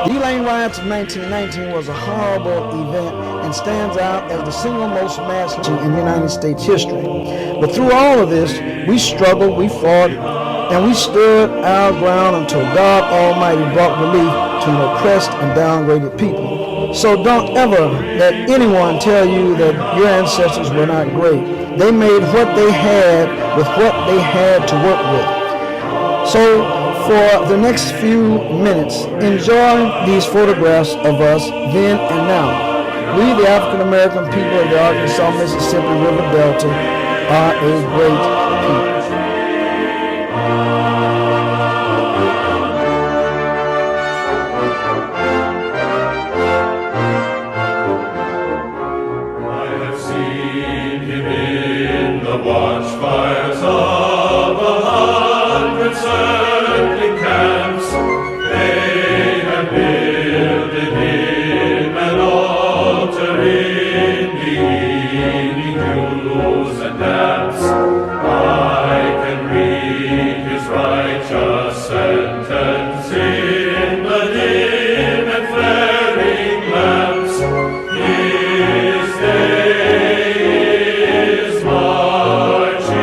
The Elaine riots of 1919 was a horrible event and stands out as the single most mass in United States history. But through all of this, we struggled, we fought, and we stood our ground until God Almighty brought relief to an oppressed and downgraded people. So don't ever let anyone tell you that your ancestors were not great. They made what they had with what they had to work with. So for the next few minutes, enjoy these photographs of us then and now. We, the African American people of the Arkansas, Mississippi River Delta, are a great people. Watchfires of 100 circling camps, they have builded him an altar in the evening dews and damps. I can read his righteous sentence in the dim and flaring lamps. His day is marching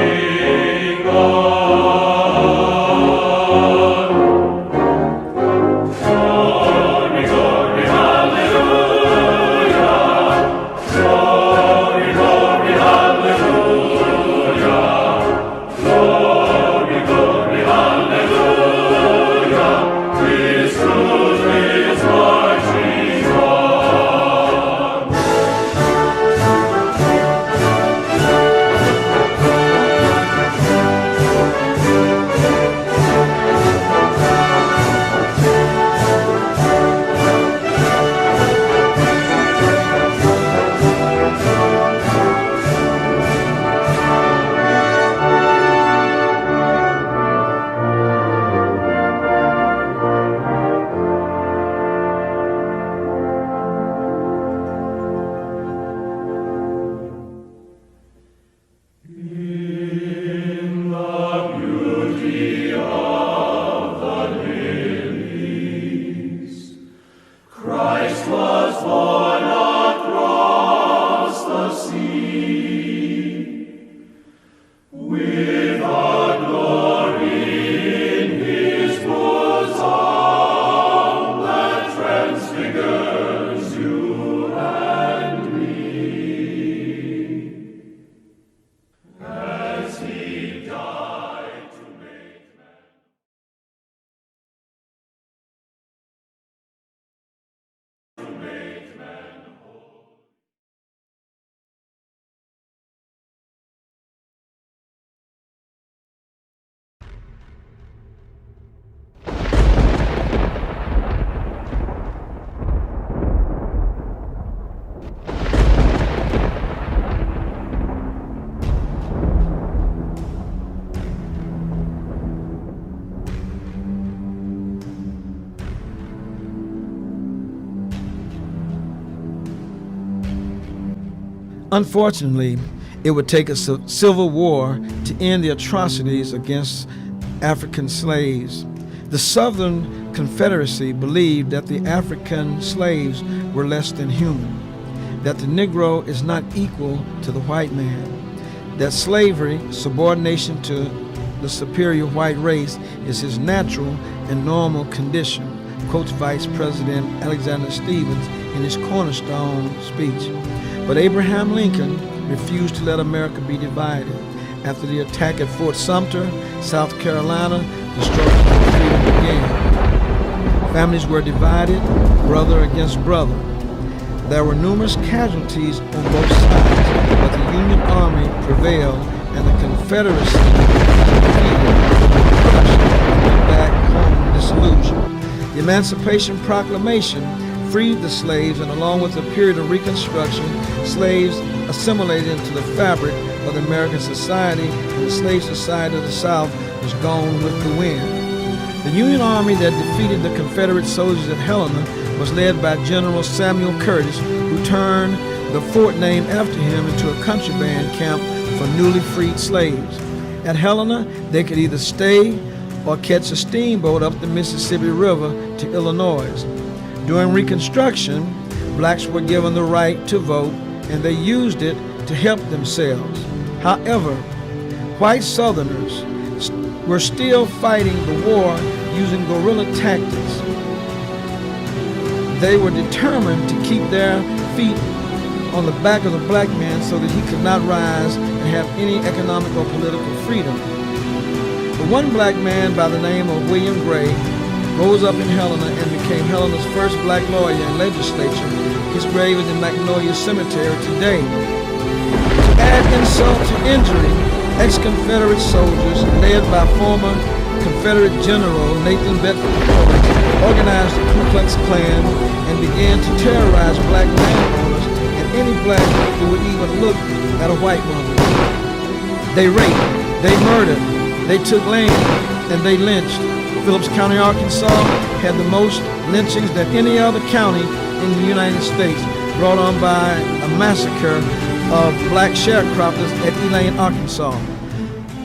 on. Glory, glory, hallelujah. Glory, glory, hallelujah. Glory, glory, hallelujah. His truth is marching on. In the beauty of the lilies, Christ was born across the sea, with our glory in his bosom that transfigures you and me. As he died to make man. Unfortunately, it would take a civil war to end the atrocities against African slaves. The Southern Confederacy believed that the African slaves were less than human, that the Negro is not equal to the white man, that slavery, subordination to the superior white race, is his natural and normal condition, quotes Vice President Alexander Stephens in his cornerstone speech. But Abraham Lincoln refused to let America be divided. After the attack at Fort Sumter, South Carolina, the struggle for freedom began. Families were divided, brother against brother. There were numerous casualties on both sides, but the Union Army prevailed and the Confederacy was defeated, crushed, and went back home disillusioned. The Emancipation Proclamation freed the slaves, and along with a period of reconstruction, slaves assimilated into the fabric of the American society, and the slave society of the South was gone with the wind. The Union Army that defeated the Confederate soldiers at Helena was led by General Samuel Curtis, who turned the fort named after him into a country band camp for newly freed slaves. At Helena, they could either stay or catch a steamboat up the Mississippi River to Illinois. During Reconstruction, blacks were given the right to vote, and they used it to help themselves. However, white Southerners were still fighting the war using guerrilla tactics. They were determined to keep their feet on the back of the black man so that he could not rise and have any economic or political freedom. But one black man by the name of William Gray rose up in Helena and became Helena's first black lawyer and legislature. His grave is in Magnolia Cemetery today. To add insult to injury, ex-Confederate soldiers, led by former Confederate General Nathan Bedford Forrest, organized the Ku Klux Klan and began to terrorize black landowners and any black who would even look at a white woman. They raped, they murdered, they took land, and they lynched. Phillips County, Arkansas had the most lynchings than any other county in the United States, brought on by a massacre of black sharecroppers at Elaine, Arkansas.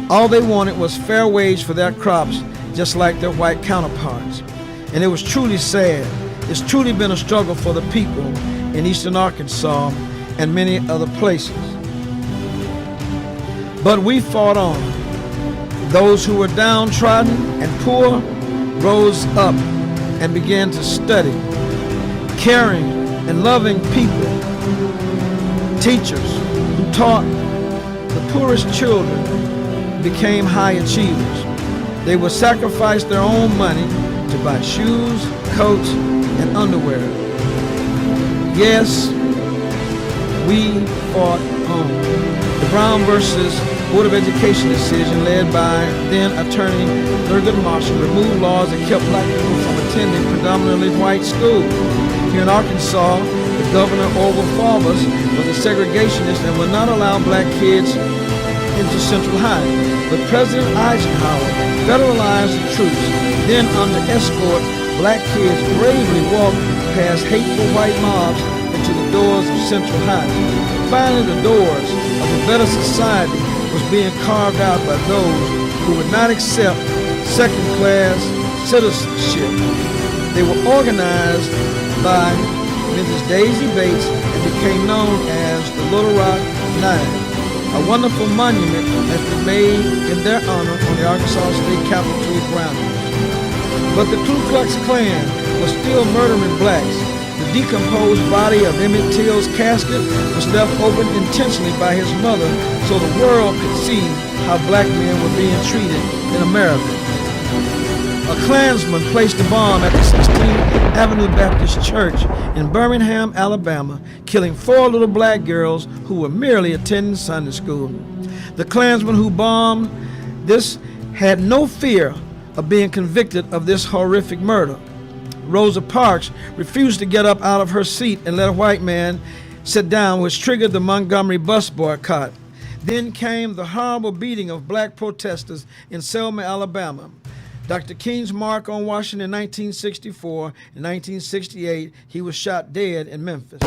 All they wanted was fair wage for their crops, just like their white counterparts. And it was truly sad. It's truly been a struggle for the people in eastern Arkansas and many other places. But we fought on. Those who were downtrodden and poor rose up and began to study. Caring and loving people, teachers who taught the poorest children became high achievers. They would sacrifice their own money to buy shoes, coats, and underwear. Yes, we fought on. The Brown versus Board of Education decision, led by then attorney Thurgood Marshall, removed laws that kept black people from attending predominantly white schools. Here in Arkansas, the governor, Orville Faubus, was a segregationist and would not allow black kids into Central High. But President Eisenhower federalized the troops. Then, under escort, black kids bravely walked past hateful white mobs into the doors of Central High. Finally, the doors of a better society was being carved out by those who would not accept second-class citizenship. They were organized by Mrs. Daisy Bates and became known as the Little Rock Nine. A wonderful monument has been made in their honor on the Arkansas State Capitol grounds. But the Ku Klux Klan was still murdering blacks. The decomposed body of Emmett Till's casket was left open intentionally by his mother so the world could see how black men were being treated in America. A Klansman placed a bomb at the 16th Avenue Baptist Church in Birmingham, Alabama, killing 4 little black girls who were merely attending Sunday school. The Klansman who bombed this had no fear of being convicted of this horrific murder. Rosa Parks refused to get up out of her seat and let a white man sit down, which triggered the Montgomery bus boycott. Then came the horrible beating of black protesters in Selma, Alabama. Dr. King's march on Washington in 1964 and 1968, he was shot dead in Memphis.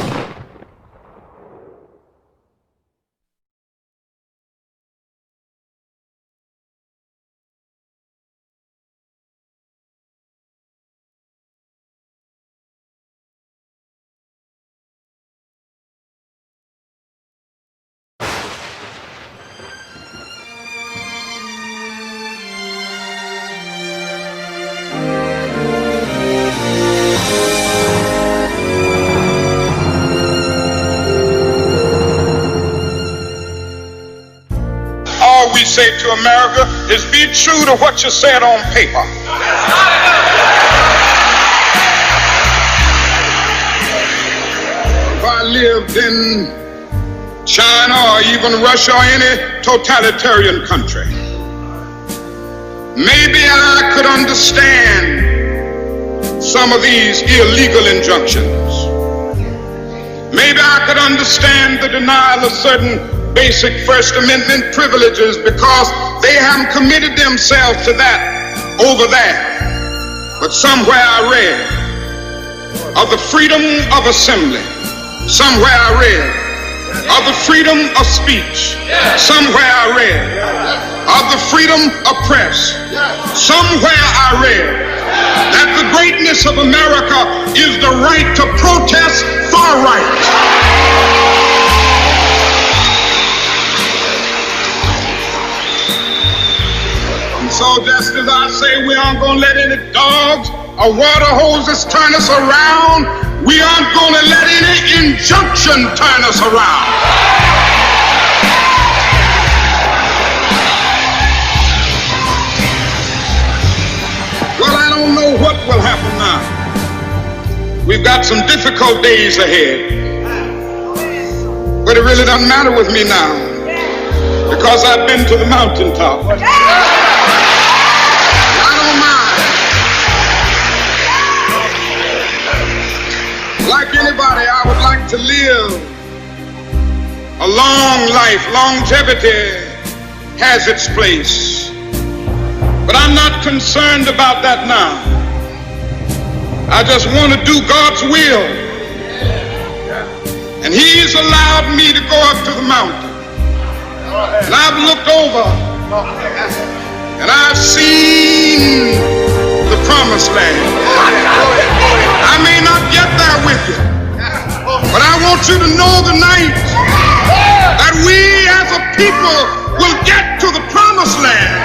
We say to America is be true to what you said on paper. If I lived in China or even Russia or any totalitarian country, maybe I could understand some of these illegal injunctions. Maybe I could understand the denial of certain basic First Amendment privileges because they haven't committed themselves to that over there. But somewhere I read of the freedom of assembly. Somewhere I read of the freedom of speech. Somewhere I read of the freedom of press. Somewhere I read that the greatness greatness of America is the right to protest far right. And so just as I say we aren't going to let any dogs or water hoses turn us around, we aren't going to let any injunction turn us around. Well, I don't know what will happen now. We've got some difficult days ahead. But it really doesn't matter with me now, because I've been to the mountaintop. I don't mind. Like anybody, I would like to live a long life. Longevity has its place. But I'm not concerned about that now. I just want to do God's will. And He's allowed me to go up to the mountain. And I've looked over and I've seen the promised land. I may not get there with you, but I want you to know tonight that we as a people will get to the promised land.